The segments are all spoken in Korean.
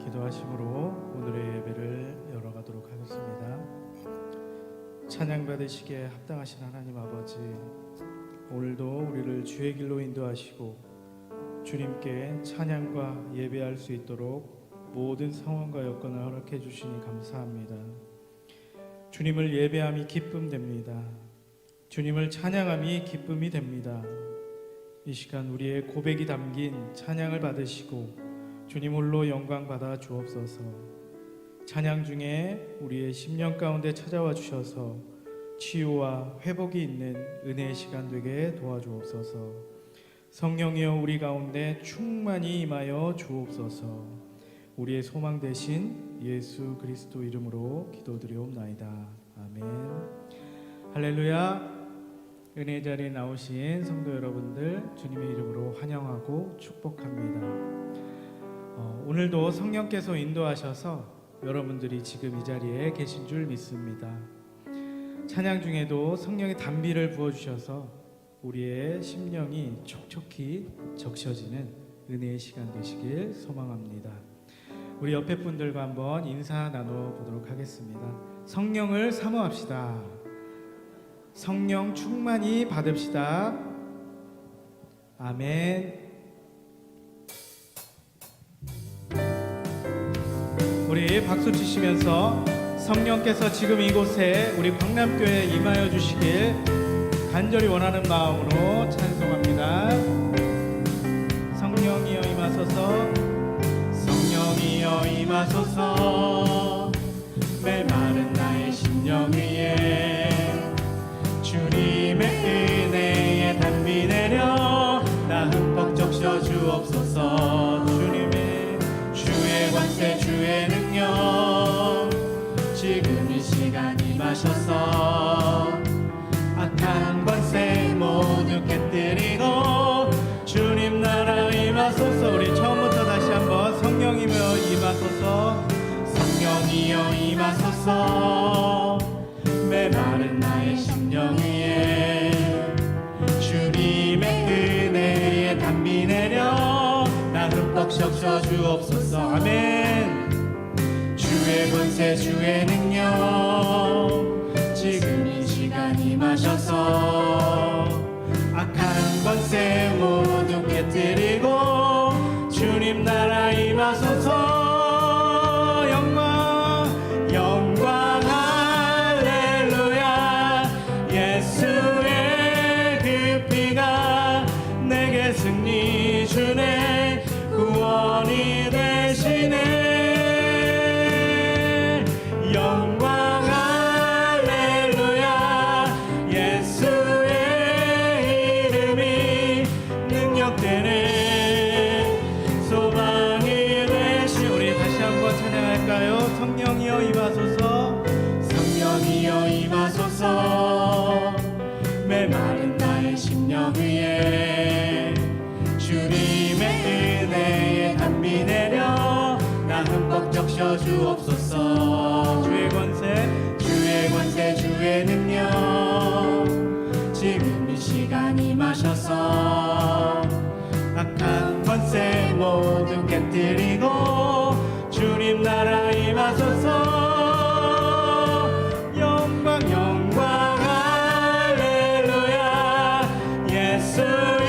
기도하심으로 오늘의 예배를 열어가도록 하겠습니다. 찬양 받으시기에 합당하신 하나님 아버지, 오늘도 우리를 주의 길로 인도하시고 주님께 찬양과 예배할 수 있도록 모든 상황과 여건을 허락해 주시니 감사합니다. 주님을 예배함이 기쁨 됩니다. 주님을 찬양함이 기쁨이 됩니다. 이 시간 우리의 고백이 담긴 찬양을 받으시고 주님 홀로 영광 받아 주옵소서. 찬양 중에 우리의 심령 가운데 찾아와 주셔서 치유와 회복이 있는 은혜의 시간 되게 도와주옵소서. 성령이여 우리 가운데 충만히 임하여 주옵소서. 우리의 소망 되신 예수 그리스도 이름으로 기도드리옵나이다. 아멘. 할렐루야. 은혜 자리에 나오신 성도 여러분들 주님의 이름으로 환영하고 축복합니다. 오늘도 성령께서 인도하셔서 여러분들이 지금 이 자리에 계신 줄 믿습니다. 찬양 중에도 성령의 단비를 부어주셔서 우리의 심령이 촉촉히 적셔지는 은혜의 시간 되시길 소망합니다. 우리 옆에 분들과 한번 인사 나눠보도록 하겠습니다. 성령을 사모합시다. 성령 충만히 받읍시다. 아멘. 우리 박수 치시면서 성령께서 지금 이곳에 우리 광남교회에 임하여 주시길 간절히 원하는 마음으로 찬송합니다. 성령이여 임하소서. 성령이여 임하소서. 메마른 나의 심령 위에 주님의 은혜에 단비 내려 나 흠뻑 적셔 주옵소서. 주님의 주의 권세 주의 능력 지금 이 시간 임하셔서 악한 권세 모두 깨뜨리고 주님 나라 임하소서. 우리 처음부터 다시 한번 성령이여 임하소서. 성령이여 임하소서. 메마른 나의 심령 위에 주님의 은혜에 단비 내려 나 흠뻑 적셔 주옵소서. 아멘. 주의 권세 주의 능력 지금 이 시간 임하셔서 악한 권세 모두 깨뜨리고 주님 나라 임하소서. 영광 영광 할렐루야. 예수의 그 피가 내게 승리 주네. 구원이 되시네. 영광 할렐루야. 예수의 이름이 능력되네. 소망이 되시. 우리 다시 한번 찬양할까요? 성령이여 임하소서. 성령이여 임하소서. 메마른 나의 심령 위에 주님의 은혜에 단비 내려 나 흠뻑 적셔 주옵소서. 주의 권세 주의 능력 지금 이 시간 임하셔서 악한 권세 모두 깨뜨리고 주님 나라 임하소서. 영광 영광 할렐루야. 예수의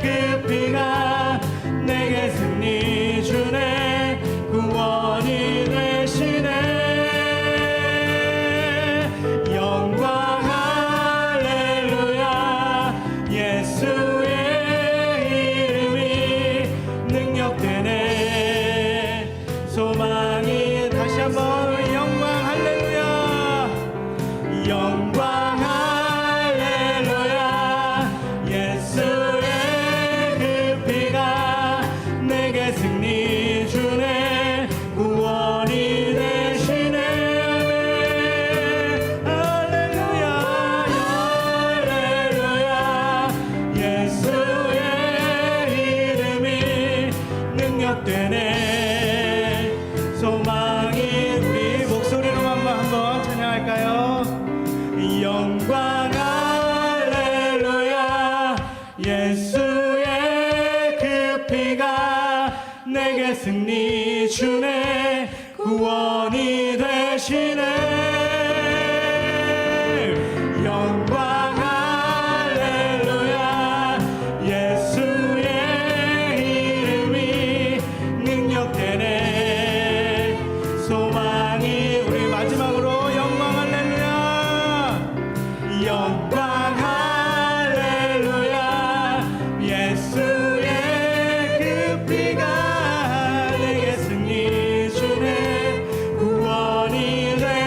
그 피가 내게 승리 주네. 구원이 되시네. 영광 할렐루야. 예수의 이름이 능력되네. 소망이 다시 한번 영광 할렐루야. 영광 할렐루야. 예수의 그 피가 내게 승리 주네. 구원이 되시네. 할렐루야 할렐루야. 예수의 이름이 능력되네. 소망이. 우리 목소리로만 한번 찬양할까요? 영광 할렐루야. 예수의 그 피가 내 내게 승리 주네 구원이 되시네 영광 할렐루야 예수의 이름이 능력되네 소망이 우리 마지막으로 영광 할렐루야 영광 할렐루야 예수의 그 피가 내게 승리 주네 구원이 되시네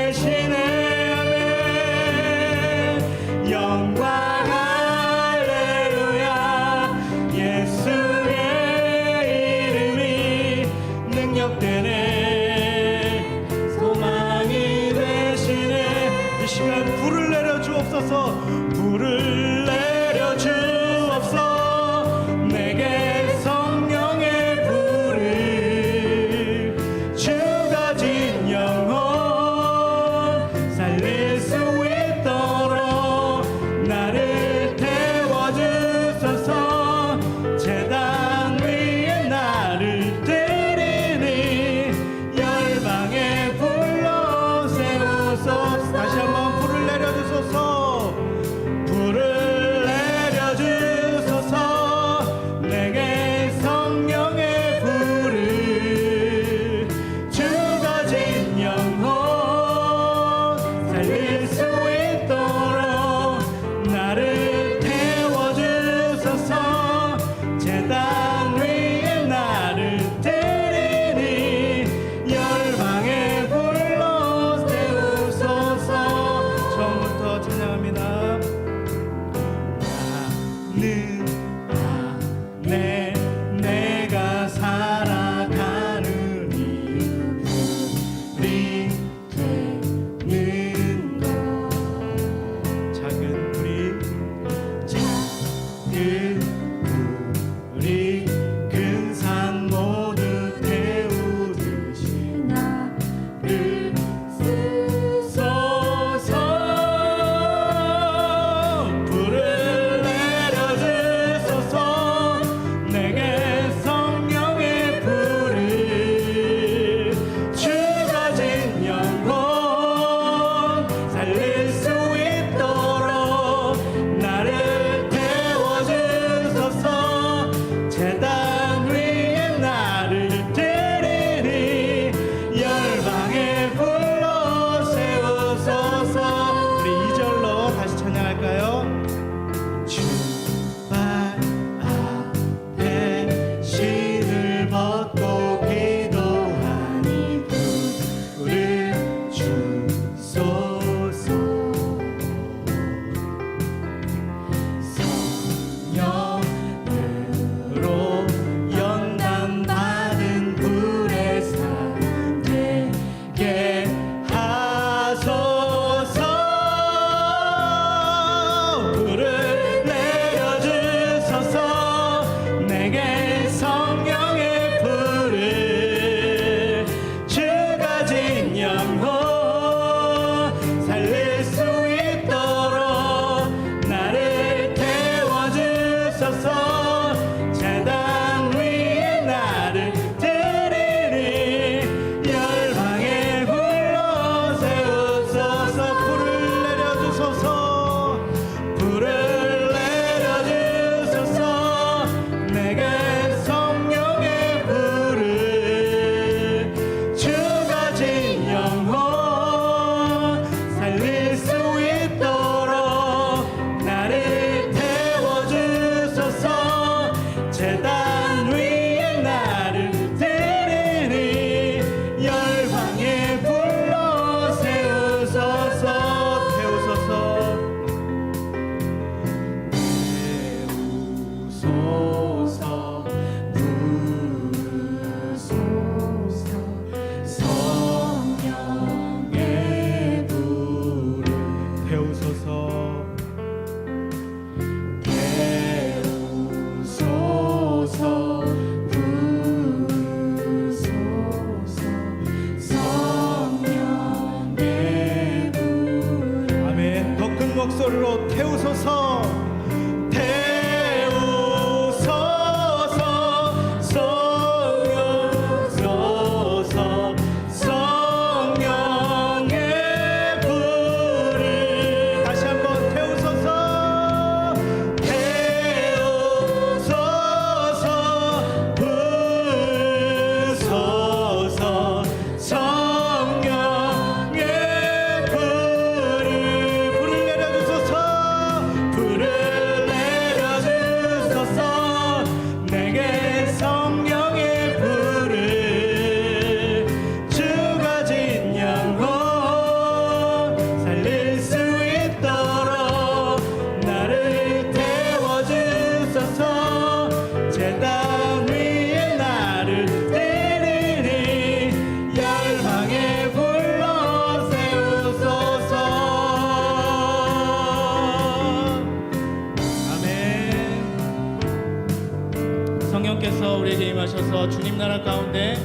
가운데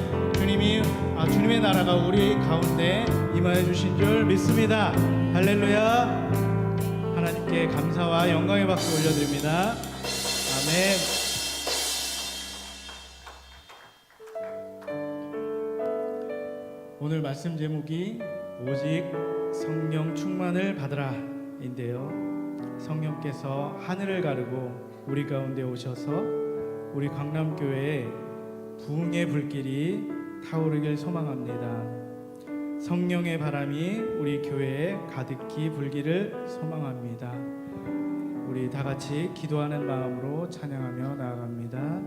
주님의 나라가 우리 가운데 임하여 주신 줄 믿습니다. 할렐루야. 하나님께 감사와 영광의 박수 올려드립니다. 아멘. 오늘 말씀 제목이 오직 성령 충만을 받으라 인데요, 성령께서 하늘을 가르고 우리 가운데 오셔서 우리 강남교회에 부흥의 불길이 타오르길 소망합니다. 성령의 바람이 우리 교회에 가득히 불기를 소망합니다. 우리 다 같이 기도하는 마음으로 찬양하며 나아갑니다.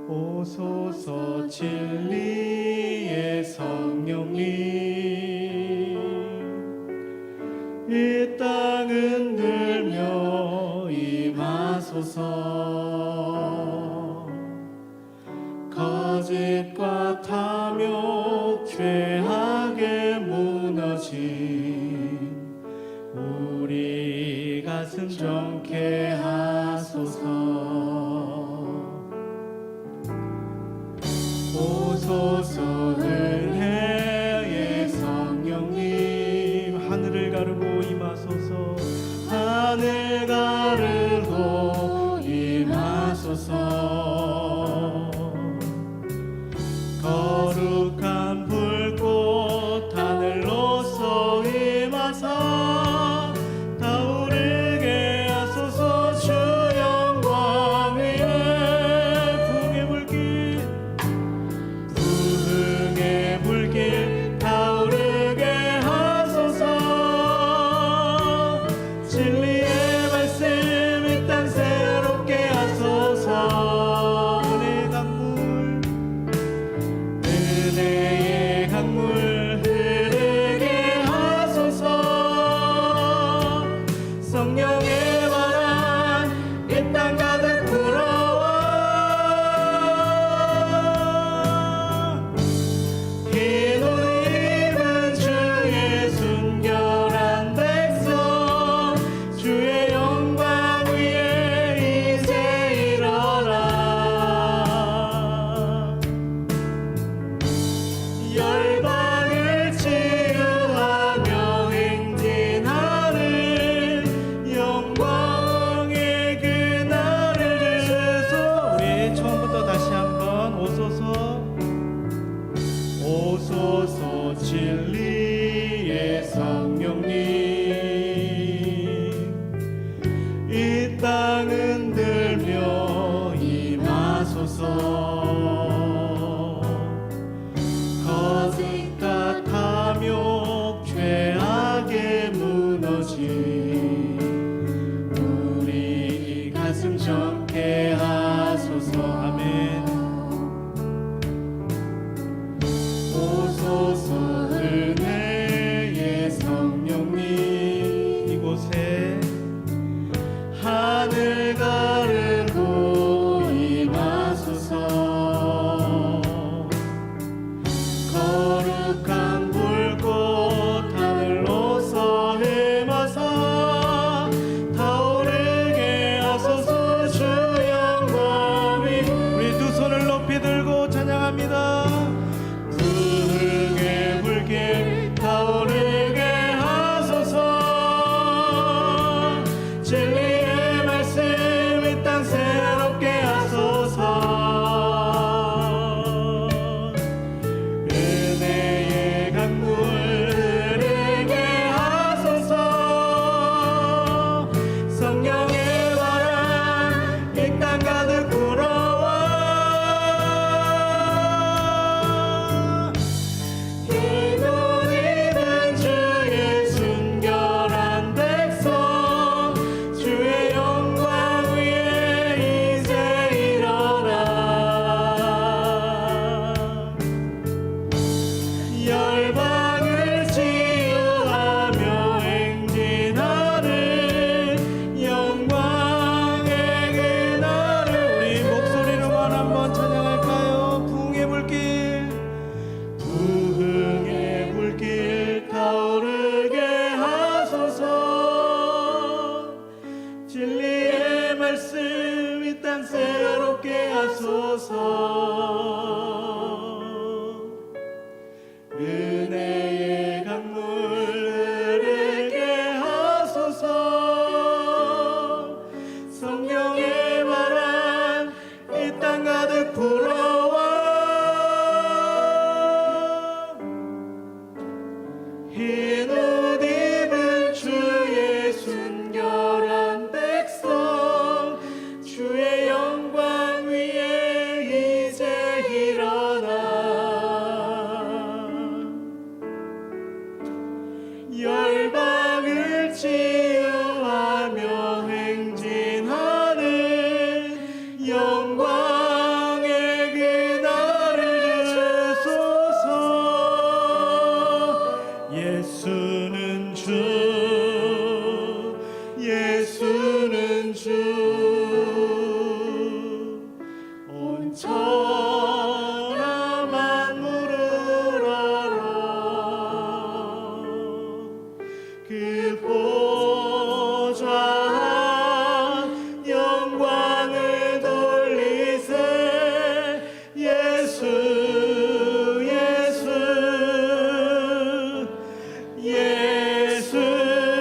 오소서 진리의 성령님, 이 땅은 들며 임하소서. 거짓과 탐욕 죄악에 무너진 우리 가슴 정케 하소서. 오소서 은혜의 성령님, 하늘을 가르고 임하소서. 하늘 가르고 임하소서. 거룩한 불꽃 하늘로서 임하사 타오르게 하소서. 주 영광 위에 부흥의 불길 타오르게 하소서. 진리의 말씀 이 땅 새롭게 하소서. 은혜의 강물 흐르게 하소서. 성령의 바람 이 땅 가득 불어와. 흰 옷 입은 주의 순결한 백성, 주의 영광 위에 이제 일어나. 열방을 치유하며 행진하는 영광의 그날을 주소서. 우리 처음부터 다시 한번 오소서 진리의 성령님, 이 땅은 들며 임하소서. 거짓과 탐욕 죄악에 무너진 우리 가슴 정케 하소서. 아멘. 오소서 은혜의 성령님, 이곳에 하늘 가르고 임하소서. 거룩한 불꽃 하늘로서 임하사 타오르게 하소서. 주 영광 위 하소서. 은혜의 강물 흐르게 하소서. 성령의 바람 이 땅 가득 불어와 흰 옷 입은 주의 순결한 백성 주의 영광 위에 이제 일어나 열방을 치유하며 행진하는 영광의 그날을 주소서. 예수는 주, 예수는 주, 온 천하 만물을 알아. 그 보좌 영광을 돌리세. 예수 예수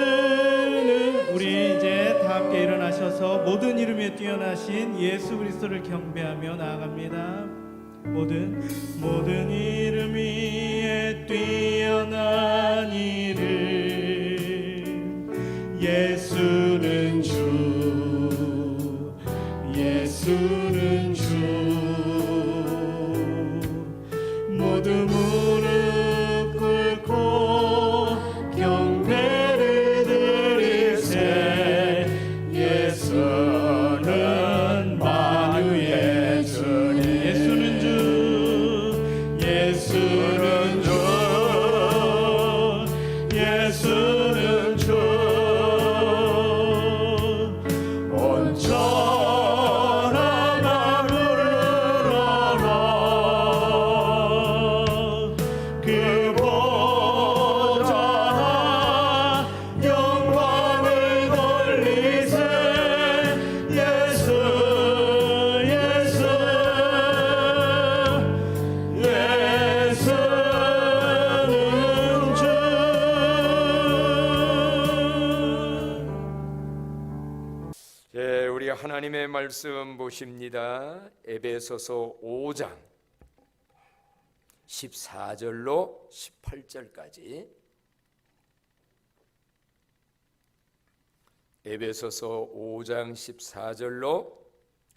예수는. 우리 이제 다 함께 일어나셔서 모든 이름 위에 뛰어나신 예수 그리스도를 경배하며 나아갑니다. 모든 이름 위에 뛰어난 이름 예수는 주, 예수는 주. 모두 무릎 꿇고 경배를 드리세. 예수는 만유의 주님. 예수는 주, 예수는 주, 예수는 주. 온 천하 만물을 알아. 그 보좌 영광을 돌리세. 예수 예수 예수는 주. 예, 우리 하나님의 말씀 보십니다. 에베소서 5장 14절로 18절까지. 에베소서 5장 14절로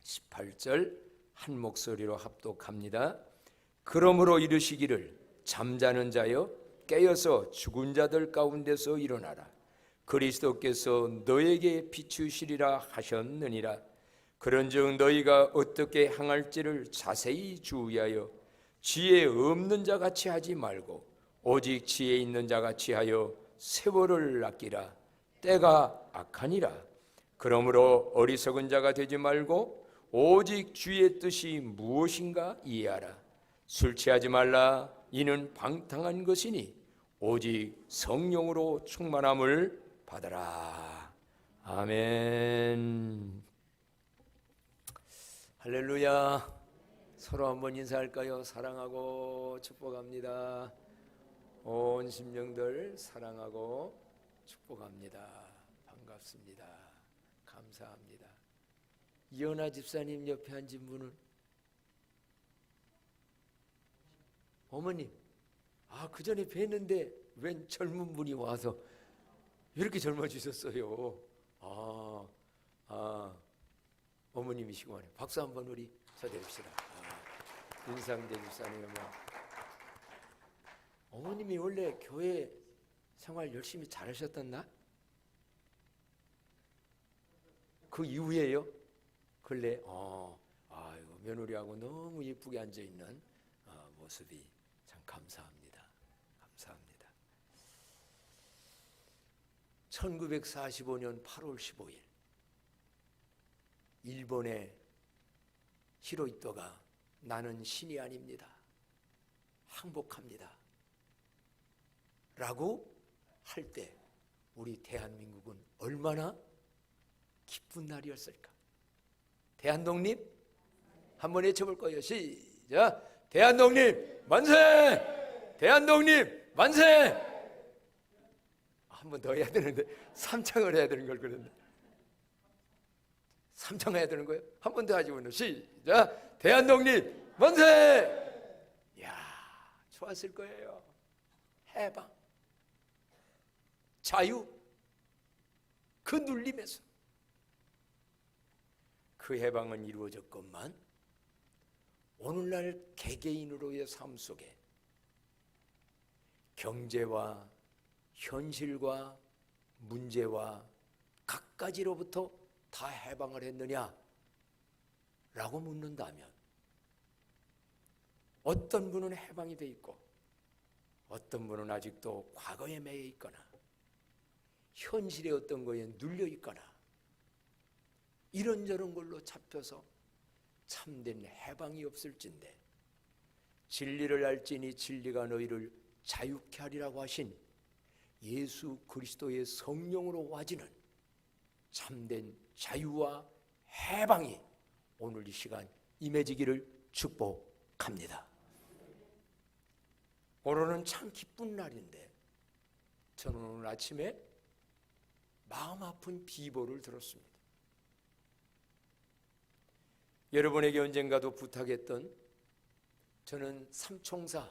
18절 한 목소리로 합독합니다. 그러므로 이르시기를 잠자는 자여 깨어서 죽은 자들 가운데서 일어나라. 그리스도께서 너에게 비추시리라 하셨느니라. 그런즉 너희가 어떻게 행할지를 자세히 주의하여 지혜 없는 자 같이 하지 말고 오직 지혜 있는 자 같이 하여 세월을 아끼라. 때가 악하니라. 그러므로 어리석은 자가 되지 말고 오직 주의 뜻이 무엇인가 이해하라. 술 취하지 말라. 이는 방탕한 것이니 오직 성령으로 충만함을 받아라. 아멘. 할렐루야. 서로 한번 인사할까요? 사랑하고 축복합니다. 온 심령들 사랑하고 축복합니다. 반갑습니다. 감사합니다. 이현아 집사님 옆에 앉은 분은 어머님. 그 전에 뵀는데 웬 젊은 분이 와서 이렇게 젊어지셨어요. 어머님이시구만. 박수 한번 우리 쳐드립시다. 윤상대 집사님 어머님이 원래 교회 생활 열심히 잘하셨었나? 그 이후에요? 근래 아이고 며느리하고 너무 예쁘게 앉아 있는 모습이 참 감사합니다. 감사합니다. 1945년 8월 15일 일본의 히로히토가 나는 신이 아닙니다. 항복합니다. 라고 할 때 우리 대한민국은 얼마나 기쁜 날이었을까? 대한독립 한번 외쳐볼 거예요. 시작. 대한독립 만세! 대한독립 만세! 한 번 더 해야 되는데 3창을 해야 되는 걸 그랬는데 3창 해야 되는 거예요? 한 번 더 하시고는 시작. 대한독립 만세! 이야, 좋았을 거예요. 해방, 자유, 그 눌림에서 그 해방은 이루어졌건만 오늘날 개개인으로의 삶 속에 경제와 현실과 문제와 갖가지로부터 다 해방을 했느냐? 라고 묻는다면 어떤 분은 해방이 돼 있고 어떤 분은 아직도 과거에 매여 있거나 현실의 어떤 거에 눌려 있거나 이런저런 걸로 잡혀서 참된 해방이 없을진데 진리를 알지니 진리가 너희를 자유케 하리라고 하신 예수 그리스도의 성령으로 와지는 참된 자유와 해방이 오늘 이 시간 임해지기를 축복합니다. 오늘은 참 기쁜 날인데 저는 오늘 아침에 마음 아픈 비보를 들었습니다. 여러분에게 언젠가도 부탁했던 저는 삼총사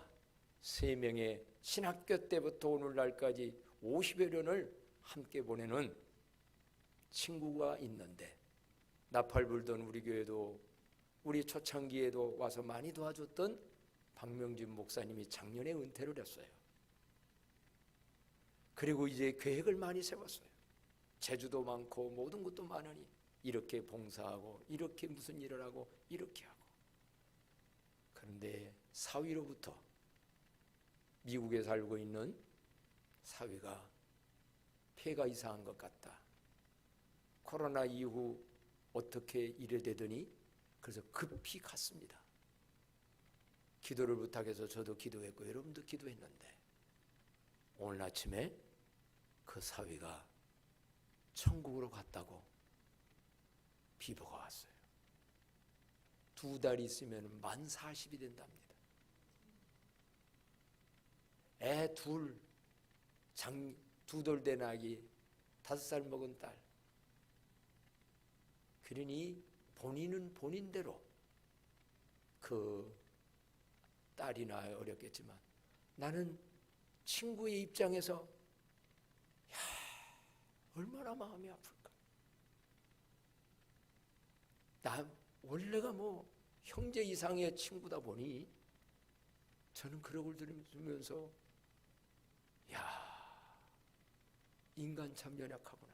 3명의 신학교 때부터 오늘날까지 50여 년을 함께 보내는 친구가 있는데 나팔 불던 우리 교회도 우리 초창기에도 와서 많이 도와줬던 박명진 목사님이 작년에 은퇴를 했어요. 그리고 이제 계획을 많이 세웠어요. 제주도 많고 모든 것도 많으니 이렇게 봉사하고 이렇게 무슨 일을 하고 이렇게 하고. 그런데 사위로부터 미국에 살고 있는 사위가 폐가 이상한 것 같다. 코로나 이후 어떻게 이래 되더니 그래서 급히 갔습니다. 기도를 부탁해서 저도 기도했고 여러분도 기도했는데 오늘 아침에 그 사위가 천국으로 갔다고 비보가 왔어요. 2달 있으면 만 40이 된답니다. 애 둘, 두 돌 된 아기, 5살 먹은 딸. 그러니 본인은 본인대로 그 딸이나 어렵겠지만 나는 친구의 입장에서 야, 얼마나 마음이 아플까. 나 원래가 뭐 형제 이상의 친구다 보니 저는 그런 걸 들으면서 야, 인간 참 연약하구나.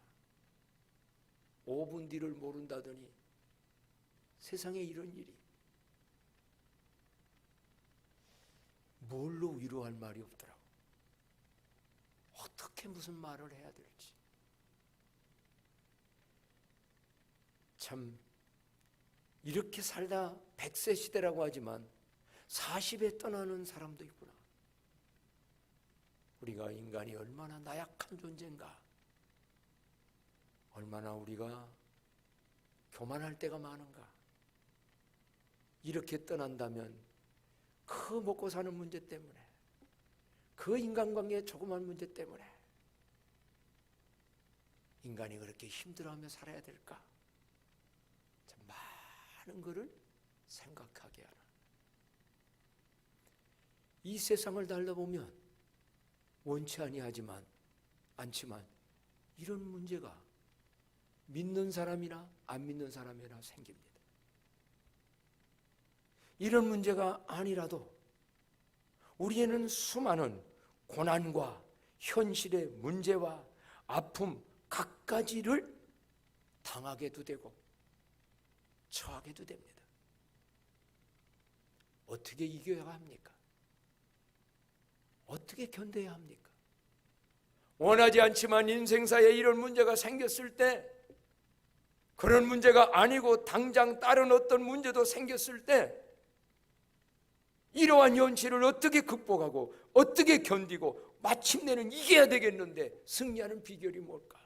5분 뒤를 모른다더니 세상에 이런 일이. 뭘로 위로할 말이 없더라고. 어떻게 무슨 말을 해야 될지. 참 이렇게 살다 100세 시대라고 하지만 40에 떠나는 사람도 있구나. 우리가 인간이 얼마나 나약한 존재인가. 얼마나 우리가 교만할 때가 많은가. 이렇게 떠난다면 그 먹고 사는 문제 때문에, 그 인간관계의 조그만 문제 때문에 인간이 그렇게 힘들어하며 살아야 될까? 참 많은 것을 생각하게 하는. 이 세상을 달려보면 원치 않지만 이런 문제가 믿는 사람이나 안 믿는 사람이나 생깁니다. 이런 문제가 아니라도 우리에는 수많은 고난과 현실의 문제와 아픔 갖가지를 당하게도 되고 처하게도 됩니다. 어떻게 이겨야 합니까? 어떻게 견뎌야 합니까? 원하지 않지만 인생사에 이런 문제가 생겼을 때, 그런 문제가 아니고 당장 다른 어떤 문제도 생겼을 때 이러한 현실을 어떻게 극복하고 어떻게 견디고 마침내는 이겨야 되겠는데 승리하는 비결이 뭘까?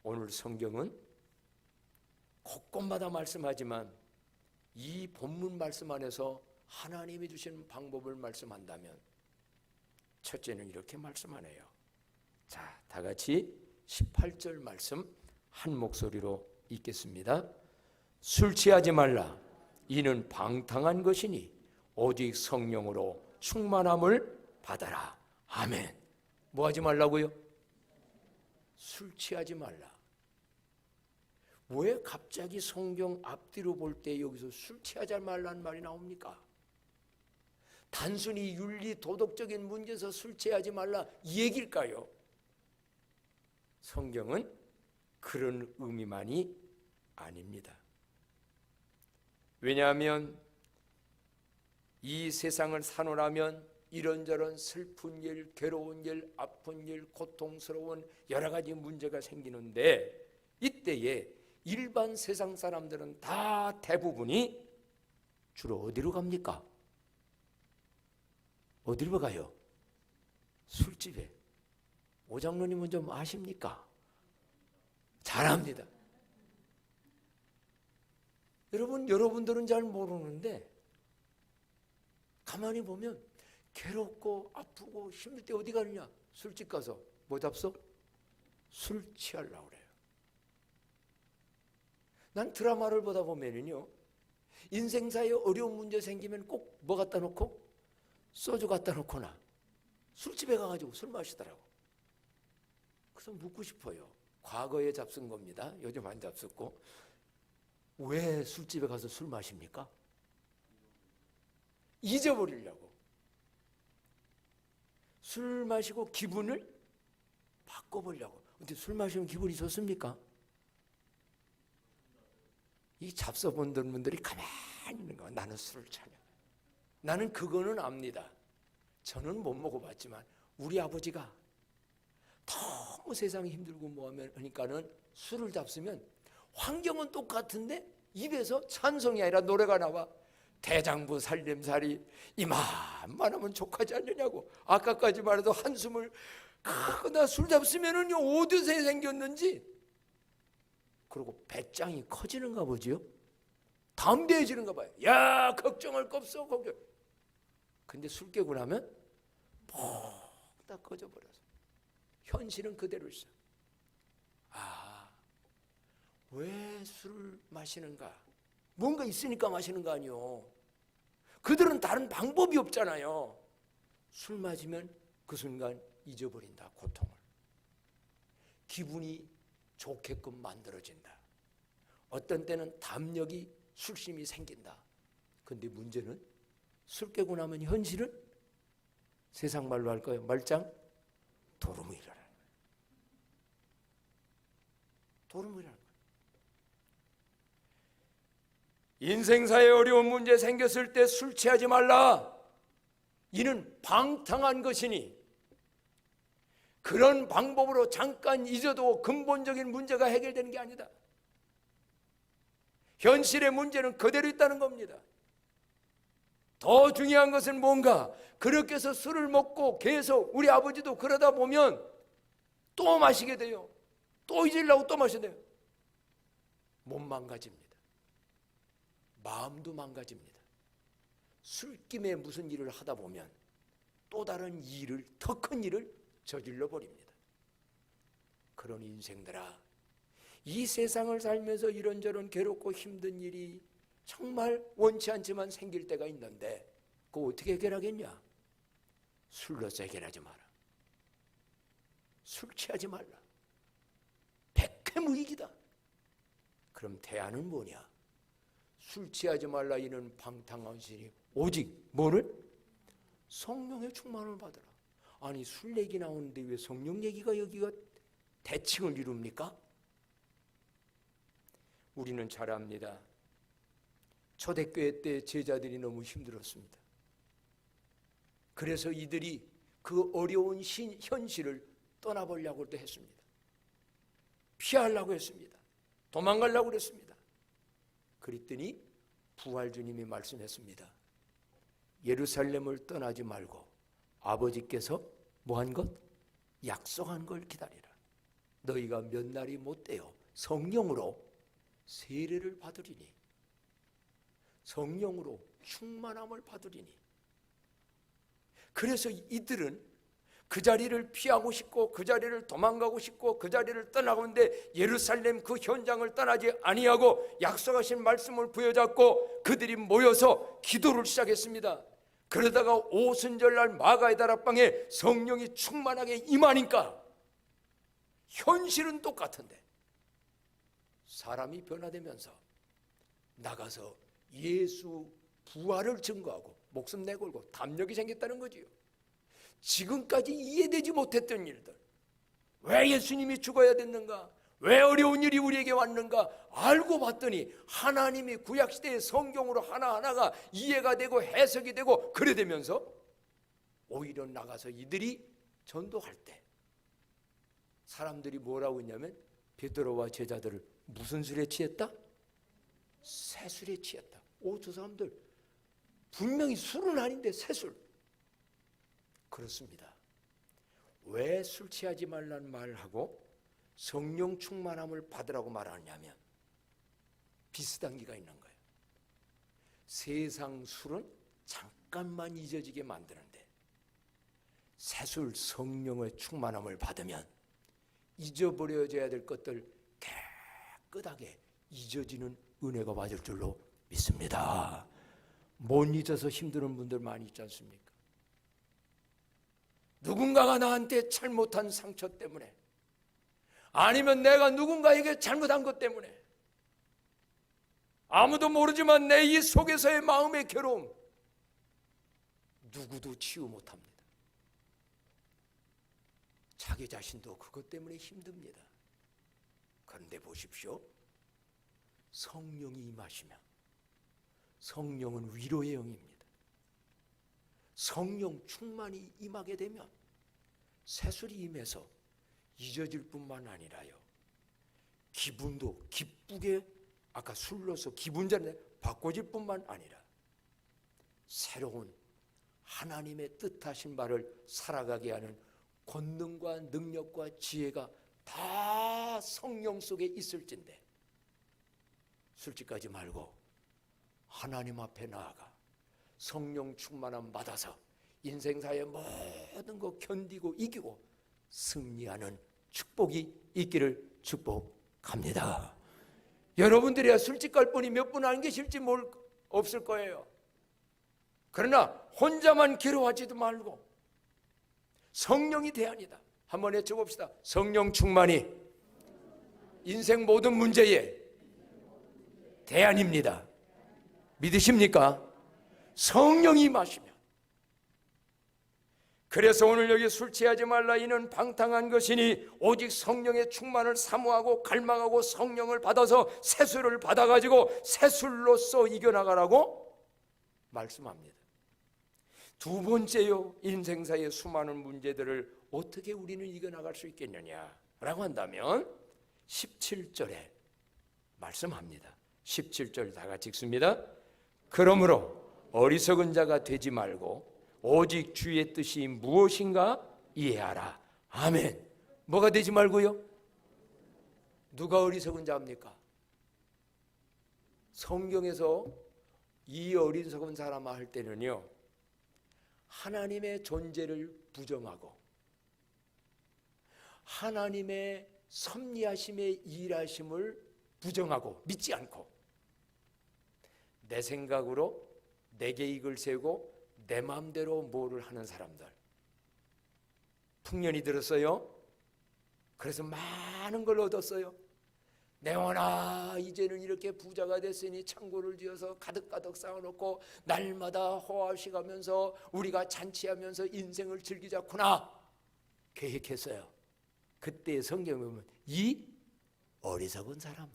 오늘 성경은 곳곳마다 말씀하지만 이 본문 말씀 안에서 하나님이 주신 방법을 말씀한다면 첫째는 이렇게 말씀하네요. 자, 다 같이 18절 말씀 한 목소리로 읽겠습니다. 술 취하지 말라. 이는 방탕한 것이니 오직 성령으로 충만함을 받아라. 아멘. 뭐 하지 말라고요? 술 취하지 말라. 왜 갑자기 성경 앞뒤로 볼 때 여기서 술 취하지 말라는 말이 나옵니까? 단순히 윤리 도덕적인 문제에서 술 취하지 말라 이 얘기일까요? 성경은 그런 의미만이 아닙니다. 왜냐하면 이 세상을 사노라면 이런저런 슬픈 일, 괴로운 일, 아픈 일, 고통스러운 여러 가지 문제가 생기는데 이때에 일반 세상 사람들은 다 대부분이 주로 어디로 갑니까? 어디로 가요? 술집에. 오장로님은 좀 아십니까? 잘합니다. 여러분들은 잘 모르는데 가만히 보면 괴롭고 아프고 힘들 때 어디 가느냐? 술집 가서 뭐 잡서? 술 취하려고 그래요. 난 드라마를 보다 보면은요, 인생사에 어려운 문제 생기면 꼭 뭐 갖다 놓고? 소주 갖다 놓거나 술집에 가가지고 술 마시더라고. 그래서 묻고 싶어요. 과거에 잡순 겁니다. 요즘 안 잡숫고. 왜 술집에 가서 술 마십니까? 잊어버리려고. 술 마시고 기분을 바꿔보려고. 근데 술 마시면 기분이 좋습니까? 이 잡숴본 분들이 가만히 있는 거야. 나는 술을 차면. 나는 그거는 압니다. 저는 못 먹어봤지만 우리 아버지가 너무 세상이 힘들고 뭐하면 하니까는 술을 잡수면 환경은 똑같은데 입에서 찬송이 아니라 노래가 나와. 대장부 살림살이 이만하면 족하지 않느냐고. 아까까지만 해도 한숨을 나 술 잡수면은요 어디서 생겼는지. 그리고 배짱이 커지는가 보지요. 담대해지는가 봐요. 야, 걱정할 거 없어 걱정. 근데 술 깨고 나면 다 꺼져버려서 현실은 그대로 있어. 왜 술을 마시는가? 뭔가 있으니까 마시는 거 아니요. 그들은 다른 방법이 없잖아요. 술 마시면 그 순간 잊어버린다, 고통을. 기분이 좋게끔 만들어진다. 어떤 때는 담력이 술심이 생긴다. 근데 문제는 술 깨고 나면 현실은 세상 말로 할까요? 말짱 도루묵이라는 거예요. 도루묵이라는 거예요. 인생사에 어려운 문제 생겼을 때 술 취하지 말라. 이는 방탕한 것이니 그런 방법으로 잠깐 잊어도 근본적인 문제가 해결되는 게 아니다. 현실의 문제는 그대로 있다는 겁니다. 더 중요한 것은 뭔가? 그렇게 해서 술을 먹고 계속 우리 아버지도 그러다 보면 또 마시게 돼요. 또 잊으려고 또 마시게 돼요. 몸 망가집니다. 마음도 망가집니다. 술김에 무슨 일을 하다 보면 또 다른 일을, 더 큰 일을 저질러 버립니다. 그런 인생들아, 이 세상을 살면서 이런저런 괴롭고 힘든 일이 정말 원치 않지만 생길 때가 있는데 그거 어떻게 해결하겠냐? 술로서 해결하지 마라. 술 취하지 말라. 백해무익이다. 그럼 대안은 뭐냐? 술 취하지 말라. 이는 방탕한 것이니 오직 뭐를? 성령의 충만을 받으라. 아니 술 얘기 나오는데 왜 성령 얘기가 여기가 대칭을 이룹니까? 우리는 잘 압니다. 초대교회 때 제자들이 너무 힘들었습니다. 그래서 이들이 그 어려운 현실을 떠나보려고도 했습니다. 피하려고 했습니다. 도망가려고 그랬습니다. 그랬더니 부활주님이 말씀했습니다. 예루살렘을 떠나지 말고 아버지께서 뭐한 것? 약속한 걸 기다리라. 너희가 몇 날이 못 돼요. 성령으로 세례를 받으리니 성령으로 충만함을 받으리니. 그래서 이들은 그 자리를 피하고 싶고 그 자리를 도망가고 싶고 그 자리를 떠나고는데 예루살렘 그 현장을 떠나지 아니하고 약속하신 말씀을 부여잡고 그들이 모여서 기도를 시작했습니다. 그러다가 오순절날 마가의 다락방에 성령이 충만하게 임하니까 현실은 똑같은데 사람이 변화되면서 나가서 예수 부활을 증거하고 목숨 내걸고 담력이 생겼다는 거지요. 지금까지 이해되지 못했던 일들, 왜 예수님이 죽어야 됐는가, 왜 어려운 일이 우리에게 왔는가 알고 봤더니 하나님이 구약시대의 성경으로 하나하나가 이해가 되고 해석이 되고 그래 되면서 오히려 나가서 이들이 전도할 때 사람들이 뭐라고 했냐면 베드로와 제자들을 무슨 술에 취했다? 새술에 취했다. 오, 저 사람들 분명히 술은 아닌데 새술. 그렇습니다. 왜 술 취하지 말라는 말을 하고 성령 충만함을 받으라고 말하냐면 비슷한 기가 있는 거예요. 세상 술은 잠깐만 잊어지게 만드는데 새술 성령의 충만함을 받으면 잊어버려져야 될 것들 깨끗하게 잊어지는 은혜가 받을 줄로 믿습니다. 못 잊어서 힘드는 분들 많이 있지 않습니까? 누군가가 나한테 잘못한 상처 때문에 아니면 내가 누군가에게 잘못한 것 때문에 아무도 모르지만 내 이 속에서의 마음의 괴로움 누구도 치유 못합니다. 자기 자신도 그것 때문에 힘듭니다. 그런데 보십시오. 성령이 임하시면 성령은 위로의 영입니다. 성령 충만이 임하게 되면 새술이 임해서 잊어질 뿐만 아니라요, 기분도 기쁘게 아까 술로서 기분 전에 바꿔질 뿐만 아니라 새로운 하나님의 뜻하신 바를 살아가게 하는 권능과 능력과 지혜가 다 성령 속에 있을진데 술집까지 말고 하나님 앞에 나아가 성령 충만함 받아서 인생사의 모든 거 견디고 이기고 승리하는 축복이 있기를 축복합니다. 여러분들이야 술집 갈 분이 몇 분 안 계실지 없을 거예요. 그러나 혼자만 괴로워하지도 말고 성령이 대안이다. 한번 외쳐봅시다. 성령 충만이 인생 모든 문제의 대안입니다. 믿으십니까? 성령이 임하시면. 그래서 오늘 여기 술 취하지 말라 이는 방탕한 것이니 오직 성령의 충만을 사모하고 갈망하고 성령을 받아서 새술을 받아가지고 새술로서 이겨나가라고 말씀합니다. 두 번째요, 인생사의 수많은 문제들을 어떻게 우리는 이겨나갈 수 있겠느냐라고 한다면 17절에 말씀합니다. 17절 다 같이 읽습니다. 그러므로 어리석은 자가 되지 말고 오직 주의 뜻이 무엇인가 이해하라. 아멘. 뭐가 되지 말고요? 누가 어리석은 자입니까? 성경에서 이 어리석은 사람아 할 때는요, 하나님의 존재를 부정하고 하나님의 섭리하심의 일하심을 부정하고 믿지 않고 내 생각으로 내 계획을 세우고 내 마음대로 뭐를 하는 사람들. 풍년이 들었어요. 그래서 많은 걸 얻었어요. 내원아 이제는 이렇게 부자가 됐으니 창고를 지어서 가득가득 쌓아놓고 날마다 호화시가면서 우리가 잔치하면서 인생을 즐기자꾸나 계획했어요. 그때 성경에 보면 이 어리석은 사람아,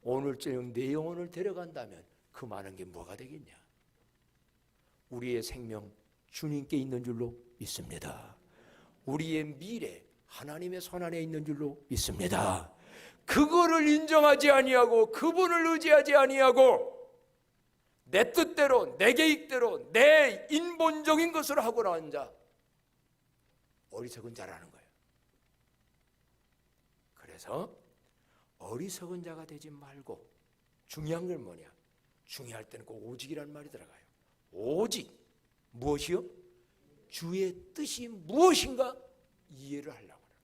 오늘 저녁 내 영혼을 데려간다면 그 많은 게 뭐가 되겠냐? 우리의 생명 주님께 있는 줄로 믿습니다. 우리의 미래 하나님의 손안에 있는 줄로 믿습니다. 그거를 인정하지 아니하고 그분을 의지하지 아니하고 내 뜻대로 내 계획대로 내 인본적인 것으로 하고 나온 자 어리석은 자라는 거예요. 그래서 어리석은 자가 되지 말고, 중요한 건 뭐냐? 중요할 때는 꼭 오직이라는 말이 들어가요. 오직 무엇이요? 주의 뜻이 무엇인가 이해를 하려고 해요.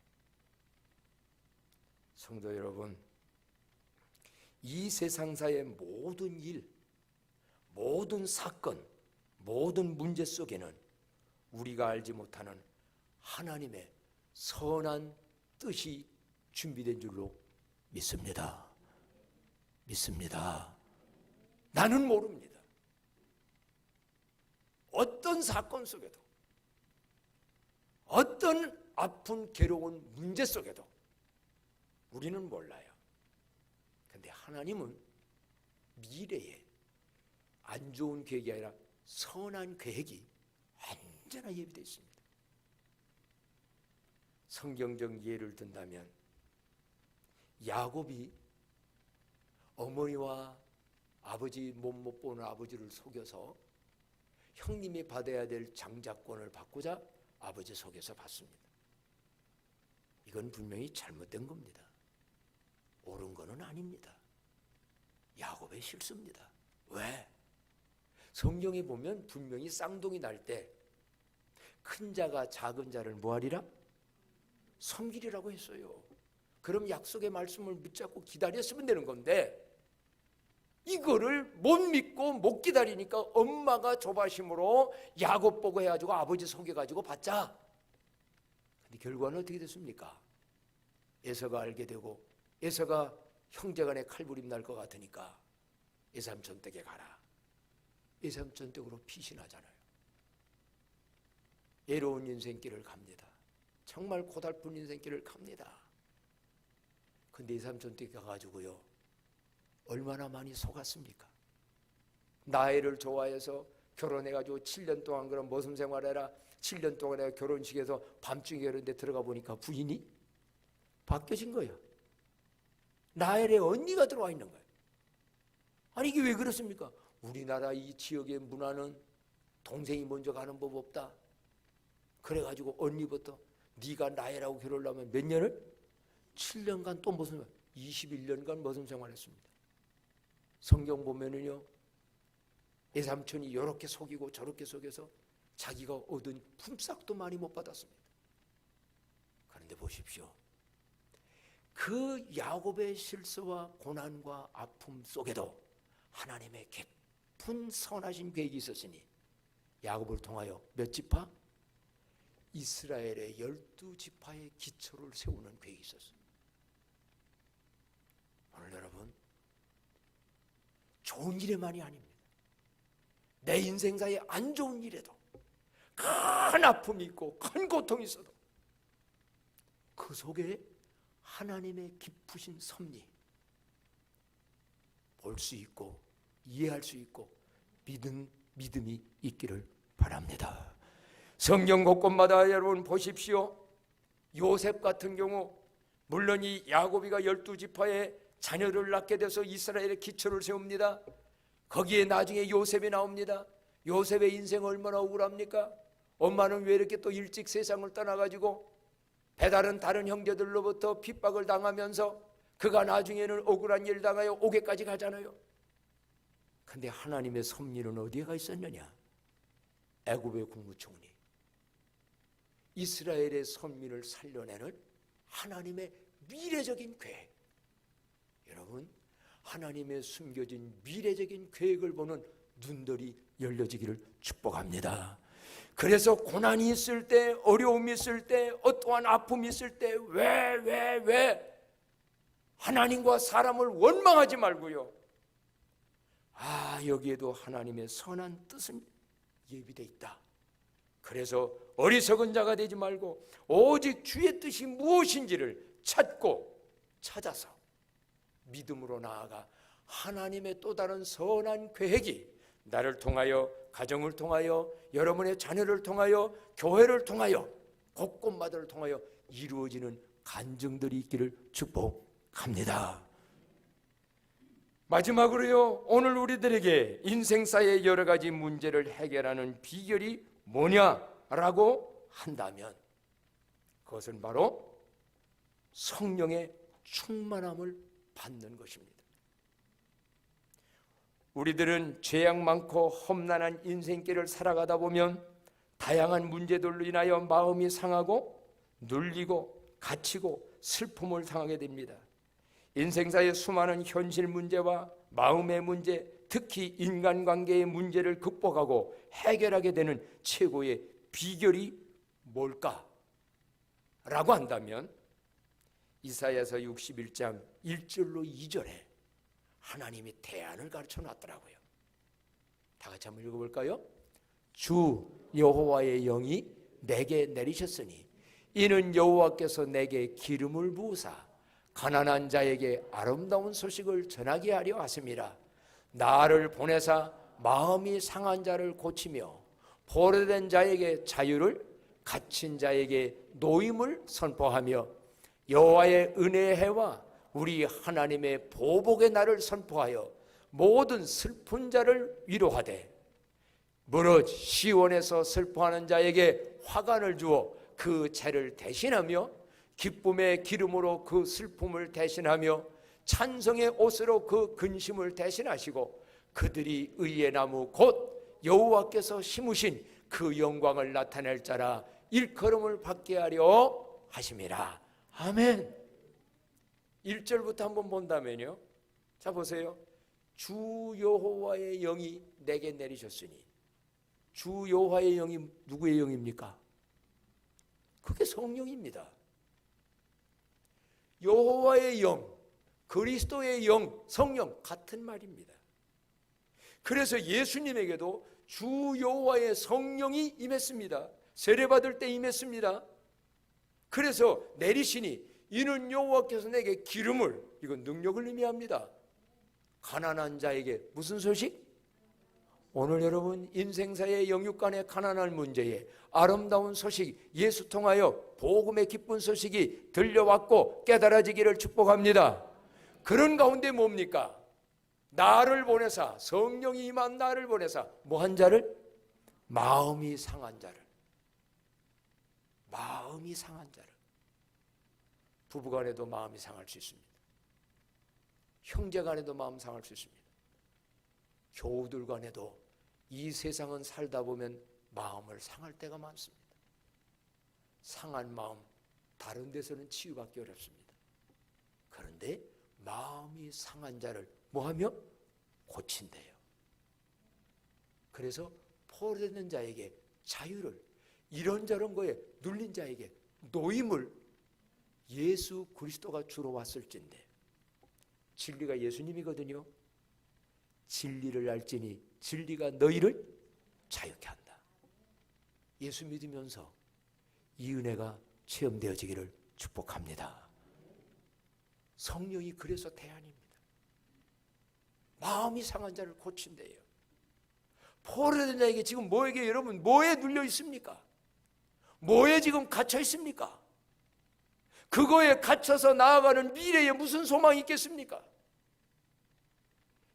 성도 여러분, 이 세상사의 모든 일, 모든 사건, 모든 문제 속에는 우리가 알지 못하는 하나님의 선한 뜻이 준비된 줄로 믿습니다. 믿습니다. 나는 모릅니다. 어떤 사건 속에도, 어떤 아픈 괴로운 문제 속에도 우리는 몰라요. 근데 하나님은 미래에 안 좋은 계획이 아니라 선한 계획이 언제나 예비되어 있습니다. 성경적 예를 든다면 야곱이 어머니와 아버지 몸 못 보는 아버지를 속여서 형님이 받아야 될 장자권을 받고자 아버지 속여서 받습니다. 이건 분명히 잘못된 겁니다. 옳은 거는 아닙니다. 야곱의 실수입니다. 왜? 성경에 보면 분명히 쌍둥이 날 때 큰 자가 작은 자를 뭐하리라? 섬기리라고 했어요. 그럼 약속의 말씀을 붙잡고 기다렸으면 되는 건데 이거를 못 믿고 못 기다리니까 엄마가 조바심으로 야곱 보고 해가지고 아버지 속여가지고 받자. 근데 결과는 어떻게 됐습니까? 에서가 알게 되고 에서가 형제간에 칼부림 날 것 같으니까 에삼촌 댁에 가라. 에삼촌 댁으로 피신하잖아요. 애로운 인생길을 갑니다. 정말 고달픈 인생길을 갑니다. 근데 에삼촌 댁에 가가지고요, 얼마나 많이 속았습니까? 나이를 좋아해서 결혼해가지고 7년 동안 그럼 모습 생활해라. 7년 동안 내가 결혼식에서 밤중에 이런 데 들어가 보니까 부인이 바뀌어진 거예요. 나엘의 언니가 들어와 있는 거예요. 아니 이게 왜 그렇습니까? 우리나라 이 지역의 문화는 동생이 먼저 가는 법 없다. 그래가지고 언니부터 네가 나엘하고 결혼하면 몇 년을? 7년간 또 무슨 21년간 모습 생활했습니다. 성경 보면은요, 애삼촌이 이렇게 속이고 저렇게 속여서 자기가 얻은 품삯도 많이 못 받았습니다. 그런데 보십시오. 그 야곱의 실수와 고난과 아픔 속에도 하나님의 깊은 선하신 계획이 있었으니 야곱을 통하여 몇 지파? 이스라엘의 12지파의 기초를 세우는 계획이 있었어요. 오늘 여러분, 좋은 일에만이 아닙니다. 내 인생사에 안 좋은 일에도 큰 아픔이 있고 큰 고통이 있어도 그 속에 하나님의 깊으신 섭리 볼 수 있고 이해할 수 있고 믿음이 있기를 바랍니다. 성경 곳곳마다 여러분 보십시오. 요셉 같은 경우 물론 이 야곱이가 12지파의 자녀를 낳게 돼서 이스라엘의 기초를 세웁니다. 거기에 나중에 요셉이 나옵니다. 요셉의 인생 얼마나 억울합니까? 엄마는 왜 이렇게 또 일찍 세상을 떠나가지고 배다른 다른 형제들로부터 핍박을 당하면서 그가 나중에는 억울한 일 당하여 옥에까지 가잖아요. 근데 하나님의 섭리는 어디에 가 있었느냐? 애굽의 국무총리, 이스라엘의 선민을 살려내는 하나님의 미래적인 계획. 여러분, 하나님의 숨겨진 미래적인 계획을 보는 눈들이 열려지기를 축복합니다. 그래서 고난이 있을 때, 어려움이 있을 때, 어떠한 아픔이 있을 때 왜 하나님과 사람을 원망하지 말고요, 여기에도 하나님의 선한 뜻은 예비되어 있다. 그래서 어리석은 자가 되지 말고 오직 주의 뜻이 무엇인지를 찾아서 믿음으로 나아가 하나님의 또 다른 선한 계획이 나를 통하여, 가정을 통하여, 여러분의 자녀를 통하여, 교회를 통하여, 곳곳마다를 통하여 이루어지는 간증들이 있기를 축복합니다. 마지막으로요, 오늘 우리들에게 인생사의 여러 가지 문제를 해결하는 비결이 뭐냐라고 한다면 그것은 바로 성령의 충만함을 받는 것입니다. 우리들은 죄악 많고 험난한 인생길을 살아가다 보면 다양한 문제들로 인하여 마음이 상하고 눌리고 갇히고 슬픔을 당하게 됩니다. 인생사의 수많은 현실 문제와 마음의 문제, 특히 인간관계의 문제를 극복하고 해결하게 되는 최고의 비결이 뭘까? 라고 한다면 이사야서 61장 1절로 2절에 하나님이 대안을 가르쳐 놨더라고요. 다 같이 한번 읽어볼까요? 주 여호와의 영이 내게 내리셨으니 이는 여호와께서 내게 기름을 부으사 가난한 자에게 아름다운 소식을 전하게 하려 하심이라. 나를 보내사 마음이 상한 자를 고치며 포로된 자에게 자유를, 갇힌 자에게 노임을 선포하며 여호와의 은혜의 해와 우리 하나님의 보복의 날을 선포하여 모든 슬픈 자를 위로하되 무릇 시온에서 슬퍼하는 자에게 화관을 주어 그 죄를 대신하며 기쁨의 기름으로 그 슬픔을 대신하며 찬성의 옷으로 그 근심을 대신하시고 그들이 의의 나무 곧 여호와께서 심으신 그 영광을 나타낼 자라 일컬음을 받게 하려 하심이라. 아멘. 1절부터 한번 본다면요, 자 보세요. 주 여호와의 영이 내게 내리셨으니, 주 여호와의 영이 누구의 영입니까? 그게 성령입니다. 여호와의 영, 그리스도의 영, 성령 같은 말입니다. 그래서 예수님에게도 주 여호와의 성령이 임했습니다. 세례받을 때 임했습니다. 그래서 내리시니 이는 여호와께서 내게 기름을, 이건 능력을 의미합니다. 가난한 자에게 무슨 소식? 오늘 여러분 인생사의 영육간의 가난한 문제에 아름다운 소식, 예수 통하여 복음의 기쁜 소식이 들려왔고 깨달아지기를 축복합니다. 그런 가운데 뭡니까? 나를 보내사, 성령이 임한 나를 보내사 뭐한 자를? 마음이 상한 자를. 마음이 상한 자를. 부부간에도 마음이 상할 수 있습니다. 형제간에도 마음 상할 수 있습니다. 교우들 간에도 이 세상은 살다 보면 마음을 상할 때가 많습니다. 상한 마음 다른 데서는 치유받기 어렵습니다. 그런데 마음이 상한 자를 뭐하며? 고친대요. 그래서 포로된 자에게 자유를, 이런저런 거에 눌린 자에게 노임을 예수 그리스도가 주로 왔을진데, 진리가 예수님이거든요. 진리를 알지니 진리가 너희를 자유케 한다. 예수 믿으면서 이 은혜가 체험되어지기를 축복합니다. 성령이 그래서 대안입니다. 마음이 상한 자를 고친대요. 포로된 자에게 지금 뭐에게, 여러분 뭐에 눌려 있습니까? 뭐에 지금 갇혀 있습니까? 그거에 갇혀서 나아가는 미래에 무슨 소망이 있겠습니까?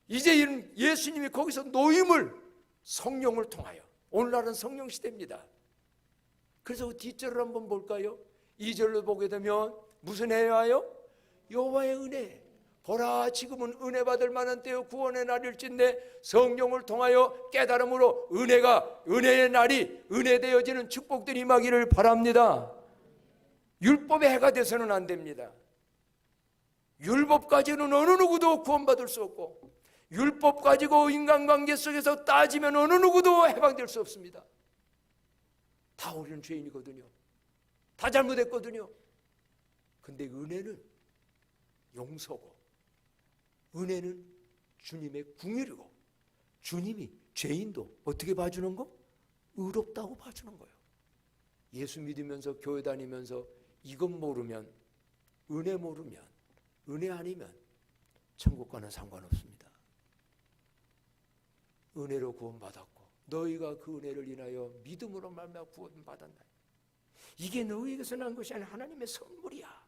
이제 예수님이 거기서 노임을 성령을 통하여, 오늘날은 성령 시대입니다. 그래서 그 뒷절을 한번 볼까요? 2절로 보게 되면 무슨 해와요? 여호와의 은혜. 보라 지금은 은혜 받을 만한 때요 구원의 날일진데 성령을 통하여 깨달음으로 은혜의 날이 은혜되어지는 축복들이 임하기를 바랍니다. 율법의 해가 돼서는 안 됩니다. 율법 가지고는 어느 누구도 구원받을 수 없고, 율법 가지고 인간관계 속에서 따지면 어느 누구도 해방될 수 없습니다. 다 우리는 죄인이거든요. 다 잘못했거든요. 근데 은혜는 용서고, 은혜는 주님의 궁율이고, 주님이 죄인도 어떻게 봐주는 거? 의롭다고 봐주는 거예요. 예수 믿으면서 교회 다니면서 이것 모르면, 은혜 모르면, 은혜 아니면 천국과는 상관없습니다. 은혜로 구원받았고 너희가 그 은혜를 인하여 믿음으로 말미암아 구원받았나. 이게 너희에게서 난 것이 아니라 하나님의 선물이야.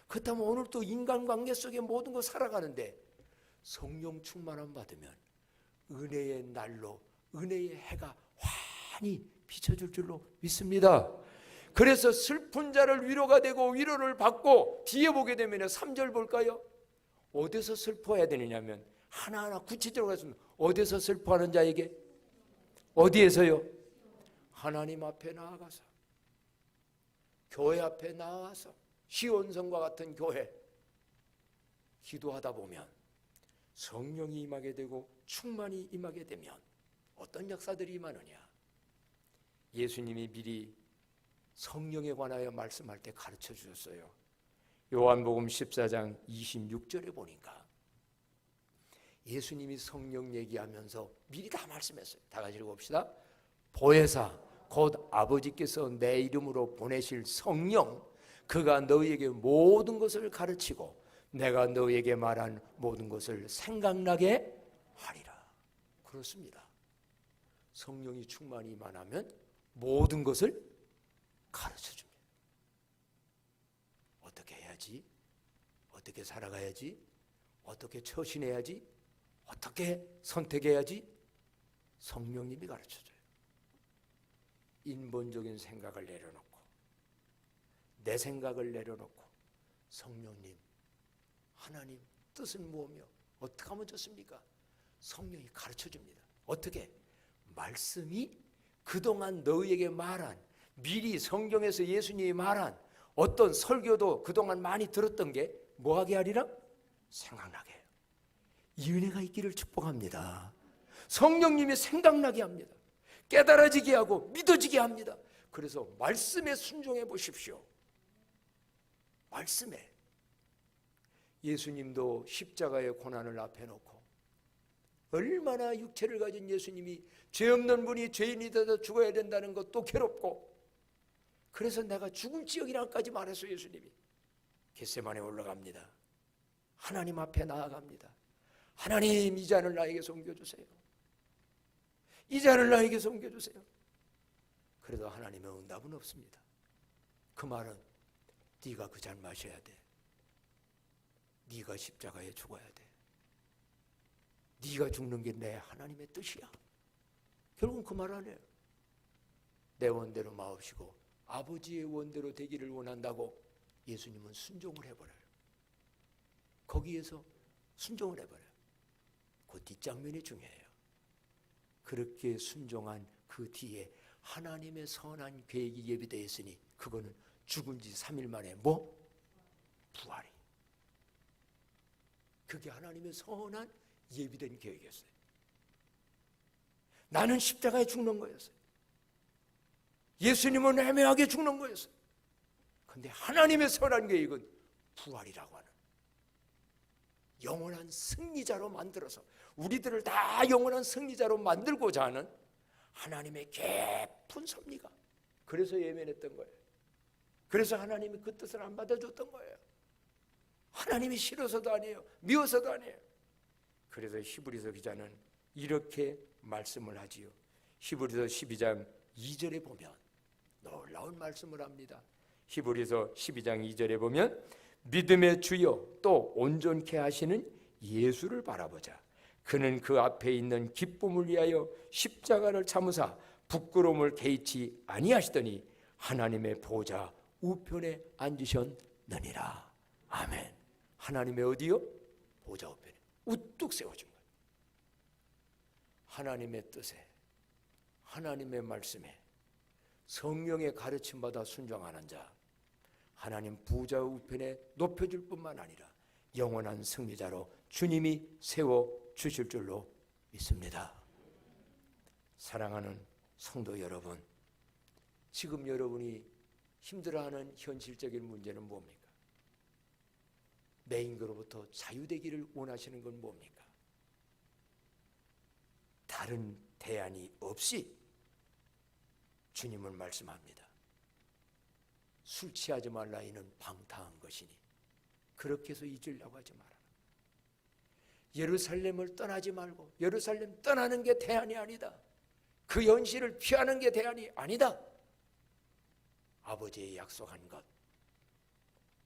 그렇다면 오늘 또 인간관계 속에 모든 거 살아가는데 성령 충만함 받으면 은혜의 날로 은혜의 해가 환히 비춰줄 줄로 믿습니다. 그래서 슬픈 자를 위로가 되고 위로를 받고, 뒤에 보게 되면 3절 볼까요? 어디서 슬퍼해야 되느냐면 하나하나 구체적으로 했으면 어디서 슬퍼하는 자에게 어디에서요? 하나님 앞에 나아가서 교회 앞에 나와서 시온성과 같은 교회 기도하다 보면 성령이 임하게 되고 충만이 임하게 되면 어떤 역사들이 임하느냐? 예수님이 미리 성령에 관하여 말씀할 때 가르쳐 주셨어요. 요한복음 14장 26절에 보니까 예수님이 성령 얘기하면서 미리 다 말씀했어요. 다 같이 읽어봅시다. 보혜사 곧 아버지께서 내 이름으로 보내실 성령 그가 너희에게 모든 것을 가르치고 내가 너희에게 말한 모든 것을 생각나게 하리라. 그렇습니다. 성령이 충만히 임하면 모든 것을 가르쳐줍니다. 어떻게 해야지? 어떻게 살아가야지? 어떻게 처신해야지? 어떻게 선택해야지? 성령님이 가르쳐줘요. 인본적인 생각을 내려놓고 내 생각을 내려놓고 성령님, 하나님 뜻은 무엇며 어떻게 하면 좋습니까? 성령이 가르쳐줍니다. 어떻게? 말씀이 그동안 너희에게 말한 미리 성경에서 예수님이 말한 어떤 설교도 그동안 많이 들었던 게 뭐하게 하리라? 생각나게 해요. 이 은혜가 있기를 축복합니다. 성령님이 생각나게 합니다. 깨달아지게 하고 믿어지게 합니다. 그래서 말씀에 순종해 보십시오. 말씀에. 예수님도 십자가의 고난을 앞에 놓고 얼마나 육체를 가진 예수님이 죄 없는 분이 죄인이 되어 죽어야 된다는 것도 괴롭고 그래서 내가 죽을 지역이라까지 말했어요. 예수님이 겟세마네 올라갑니다. 하나님 앞에 나아갑니다. 하나님 이 잔을 나에게 옮겨주세요. 이 잔을 나에게 옮겨주세요. 그래도 하나님의 응답은 없습니다. 그 말은 네가 그 잔 마셔야 돼. 네가 십자가에 죽어야 돼. 네가 죽는 게 내 하나님의 뜻이야. 결국은 그 말 안 해요. 내 원대로 마옵시고 아버지의 원대로 되기를 원한다고 예수님은 순종을 해버려요. 거기에서 순종을 해버려요. 그 뒷장면이 중요해요. 그렇게 순종한 그 뒤에 하나님의 선한 계획이 예비되어 있으니 그거는 죽은 지 3일 만에 뭐? 부활이. 그게 하나님의 선한 예비된 계획이었어요. 나는 십자가에 죽는 거였어요. 예수님은 애매하게 죽는 거였어요. 그런데 하나님의 선한 계획은 부활이라고 하는 영원한 승리자로 만들어서 우리들을 다 영원한 승리자로 만들고자 하는 하나님의 깊은 섭리가 그래서 예면했던 거예요. 그래서 하나님이 그 뜻을 안 받아줬던 거예요. 하나님이 싫어서도 아니에요. 미워서도 아니에요. 그래서 히브리서 기자는 이렇게 말씀을 하지요. 히브리서 12장 2절에 보면 놀라운 말씀을 합니다. 히브리서 12장 2절에 보면 믿음의 주여 또 온전케 하시는 예수를 바라보자. 그는 그 앞에 있는 기쁨을 위하여 십자가를 참으사 부끄러움을 개의치 아니하시더니 하나님의 보좌 우편에 앉으셨느니라. 아멘. 하나님의 어디요? 보좌 우편에 우뚝 세워준 거예요. 하나님의 뜻에 하나님의 말씀에 성령의 가르침받아 순종하는 자 하나님 보좌 우편에 높여줄 뿐만 아니라 영원한 승리자로 주님이 세워주실 줄로 믿습니다. 사랑하는 성도 여러분, 지금 여러분이 힘들어하는 현실적인 문제는 뭡니까? 내 인거로부터 자유되기를 원하시는 건 뭡니까? 다른 대안이 없이 주님은 말씀합니다. 술 취하지 말라 이는 방탕한 것이니 그렇게 해서 잊으려고 하지 마라. 예루살렘을 떠나지 말고 예루살렘 떠나는 게 대안이 아니다. 그 현실을 피하는 게 대안이 아니다. 아버지의 약속한 것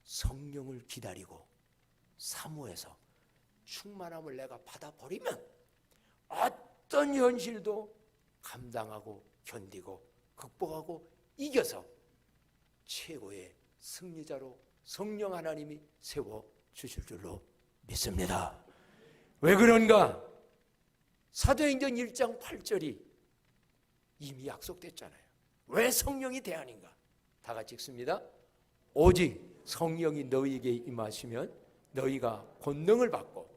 성령을 기다리고 사모해서 충만함을 내가 받아버리면 어떤 현실도 감당하고 견디고 극복하고 이겨서 최고의 승리자로 성령 하나님이 세워주실 줄로 믿습니다. 왜 그런가? 사도행전 1장 8절이 이미 약속됐잖아요. 왜 성령이 대안인가? 다 같이 읽습니다. 오직 성령이 너희에게 임하시면 너희가 권능을 받고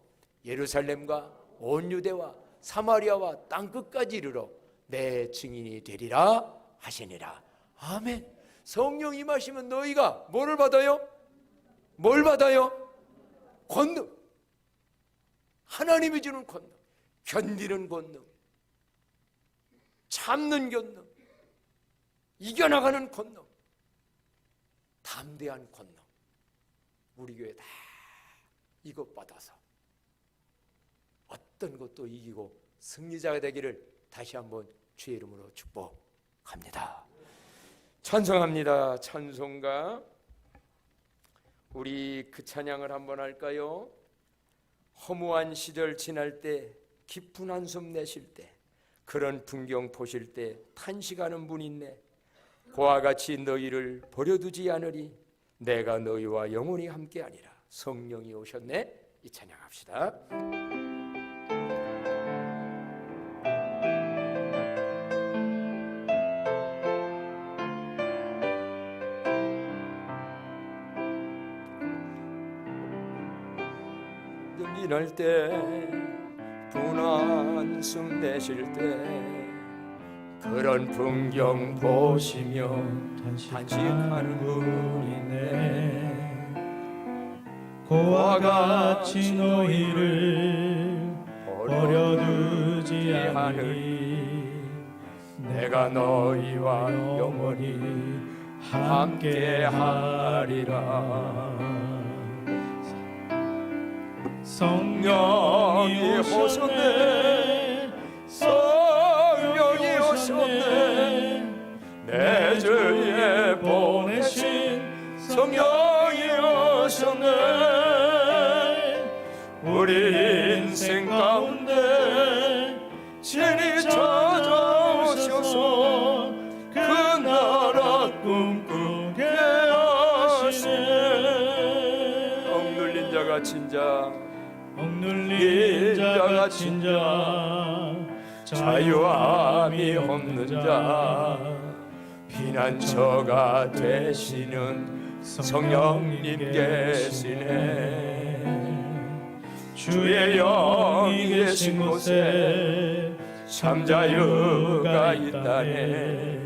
예루살렘과 온 유대와 사마리아와 땅끝까지 이르러 내 증인이 되리라 하시니라. 아멘. 성령 임하시면 너희가 뭐를 받아요? 뭘 받아요? 권능. 하나님이 주는 권능. 견디는 권능, 참는 권능, 이겨나가는 권능, 담대한 권능. 우리 교회 다 이것 받아서 어떤 것도 이기고 승리자가 되기를 다시 한번 주의 이름으로 축복합니다. 찬송합니다. 찬송가 우리 그 찬양을 한번 할까요? 허무한 시절 지날 때, 깊은 한숨 내쉴 때, 그런 풍경 보실 때 탄식하는 분 있네. 그와 같이 너희를 버려두지 않으리. 내가 너희와 영원히 함께하리라. 성령이 오셨네. 이 찬양합시다. 지날 때, 분한 숨 내쉴 때, 그런 풍경 보시며 탄식하는 분이네. 그와 같이 너희를 버려두지 않으리. 내가 너희와 영원히 함께하리라. 성령이 오셨네. 성령이 오셨네. 내 주에 보내신 성령이 오셨네. 우리 인생 가운데 친히 찾아오셔서 그 나라 꿈꾸게 하시네. 억눌린 자가 진자, 억눌린 자가 진자, 자유함이 없는 자, 피난처가 되시는 성령님 계시네. 주의 영이 계신 곳에 참 자유가 있다네.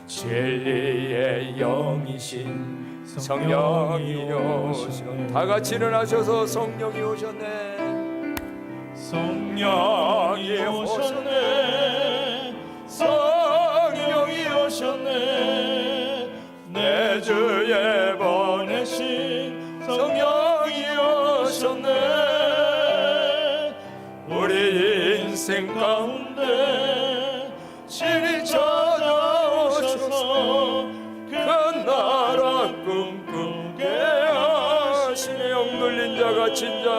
진리의 영이신 성령이 오셨네. 다 같이 일어나셔서 성령이 오셨네. 성령이 오셨네. 성령이 오셨네. 내 주에 보내신 성령이 오셨네. 우리 인생 가운데 친히 찾아오셔서 그 나라 꿈꾸게 하시네. 억눌린 자가 진자,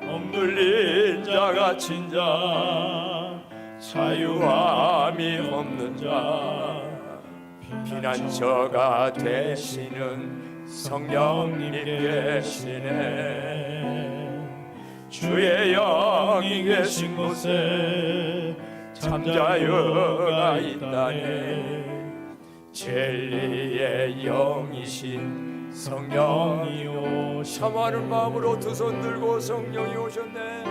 억눌린 자가 진자, 자유함이 없는 자, 피난처가 되시는 성령님 계시네. 주의 영이 계신 곳에 참 자유가 있다네. 진리의 영이신 성령이 오셨네. 참하는 마음으로 두 손 들고 성령이 오셨네.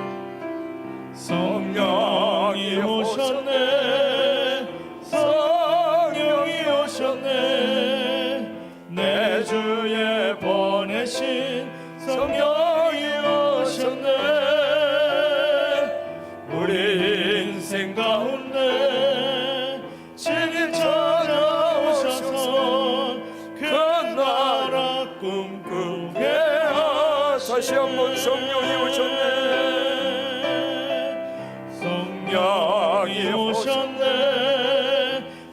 성령이 오셨네. 성령이 오셨네. 내 주에 보내신 성령이 오셨네. 우리 인생 가운데 친히 찾아오셔서 그 나라 꿈꾸게 하시네. 다시 한번 성령이 오셨네. 성령이 오셨네.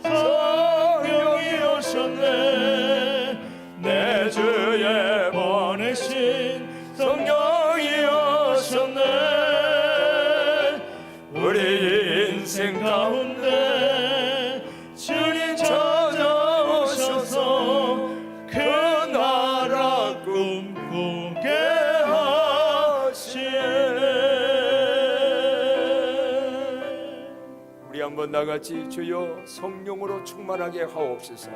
성령이 오셨네. 내 주에 보내신 성령이 오셨네. 우리 인생 가운데 주님 찾아오셔서 그 나라 꿈꾸게 우리 한번 나같이 주여 성령으로 충만하게 하옵소서.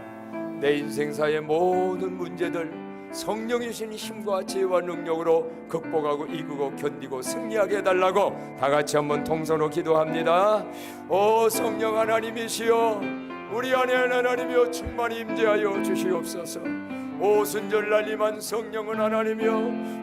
내 인생사의 모든 문제들 성령이 주신 힘과 지혜와 능력으로 극복하고 이기고 견디고 승리하게 해달라고 다 같이 한번 통성으로 기도합니다. 오 성령 하나님이시여, 우리 안에 하나님이여 충만히 임재하여 주시옵소서. 오순절 날림한 성령은 하나님이여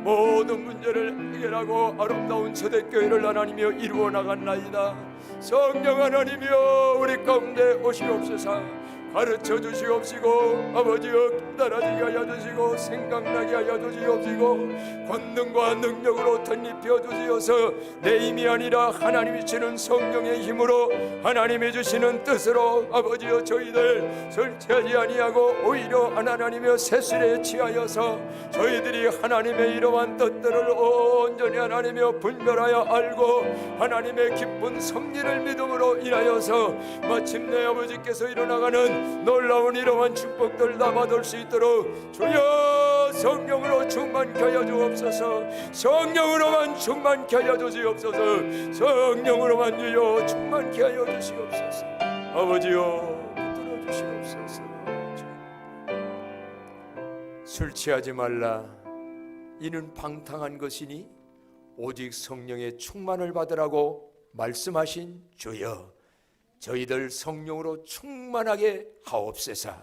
모든 문제를 해결하고 아름다운 초대교회를 하나님이여 이루어 나간나이다. 성령 하나님이여 우리 가운데 오시옵소서. 가르쳐 주시옵시고 아버지여 따라지게 하여 주시고 생각나게 하여 주시옵시고 권능과 능력으로 덧입혀 주시어서 내 힘이 아니라 하나님이 주시는 성령의 힘으로 하나님이 주시는 뜻으로 아버지여 저희들 설치하지 아니하고 오히려 하나님의 세술에 취하여서 저희들이 하나님의 이러한 뜻들을 온전히 하나님여 분별하여 알고 하나님의 기쁜 섭리를 믿음으로 인하여서 마침내 아버지께서 일어나가는 놀라운 이러한 축복들 다 받을 수 있도록 주여 성령으로 충만케 하여 주옵소서. 성령으로만 충만케 하여 주시옵소서. 성령으로만 주여 충만케 하여 주시옵소서. 아버지여 붙들어 주시옵소서. 술 취하지 말라 이는 방탕한 것이니 오직 성령의 충만을 받으라고 말씀하신 주여, 저희들 성령으로 충만하게 하옵소서.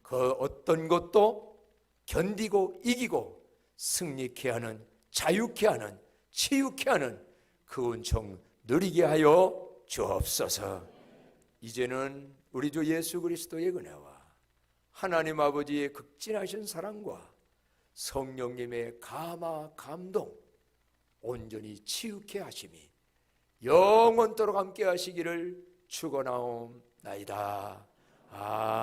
그 어떤 것도 견디고 이기고 승리케 하는, 자유케 하는, 치유케 하는 그 은총 누리게 하여 주옵소서. 이제는 우리 주 예수 그리스도의 은혜와 하나님 아버지의 극진하신 사랑과 성령님의 감화 감동 온전히 치유케 하심이 영원토록 함께 하시기를 축원하옵나이다. 아멘.